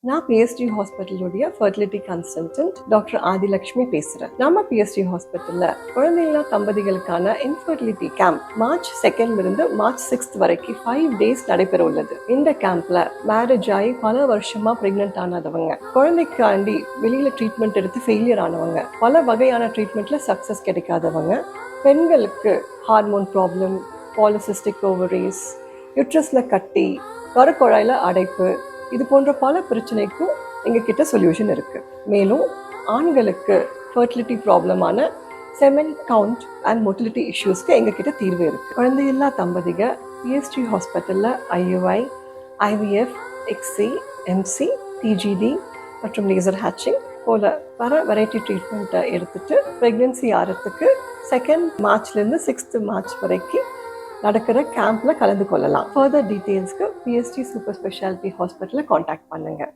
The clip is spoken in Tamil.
நான் பிஎஸ்டி ஹாஸ்பிட்டலுடைய ஃபர்டிலிட்டி கன்சல்டன்ட் டாக்டர் ஆதிலட்சுமி பேசுகிறேன். நம்ம பிஎஸ்டி ஹாஸ்பிட்டலில் குழந்தைங்களா தம்பதிகளுக்கான இன்ஃபர்டிலிட்டி கேம்ப் மார்ச் 2 இருந்து மார்ச் 6 வரைக்கும் 5 days நடைபெற உள்ளது. இந்த கேம்ப்ல மேரேஜ் ஆகி பல வருஷமா பிரெக்னென்ட் ஆனதவங்க, குழந்தைக்காண்டி வெளியில ட்ரீட்மெண்ட் எடுத்து ஃபெயிலியர் ஆனவங்க, பல வகையான ட்ரீட்மெண்ட்ல சக்சஸ் கிடைக்காதவங்க, பெண்களுக்கு ஹார்மோன் ப்ராப்ளம், பாலிசிஸ்டிக் ஓவரிஸ், யூட்ரஸ்ல கட்டி, கருக்குழாயில அடைப்பு, இது போன்ற பல பிரச்சனைக்கும் எங்ககிட்ட சொல்யூஷன் இருக்கு. மேலும் ஆண்களுக்கு ஃபர்டிலிட்டி ப்ராப்ளமான செமன் கவுண்ட் அண்ட் மொட்டிலிட்டி இஷ்யூஸ்க்கு எங்ககிட்ட தீர்வு இருக்கு. குழந்தையில்லா தம்பதிக பிஎஸ்டி ஹாஸ்பிட்டலில் IUI, IVF, XC, MC, TGD மற்றும் லேசர் ஹேட்சிங் போல பல வெரைட்டி ட்ரீட்மெண்ட்டை எடுத்துட்டு ப்ரெக்னென்சி ஆகிறதுக்கு 2 மார்ச்லேருந்து 6 மார்ச் வரைக்கும் நடக்கிற கேம்ப்ல கலந்து கொள்ளலாம். ஃபர்தர் டீட்டெயில்ஸ்க்கு பிஎஸ்டி சூப்பர் ஸ்பெஷாலிட்டி ஹாஸ்பிட்டலை காண்டாக்ட் பண்ணுங்க.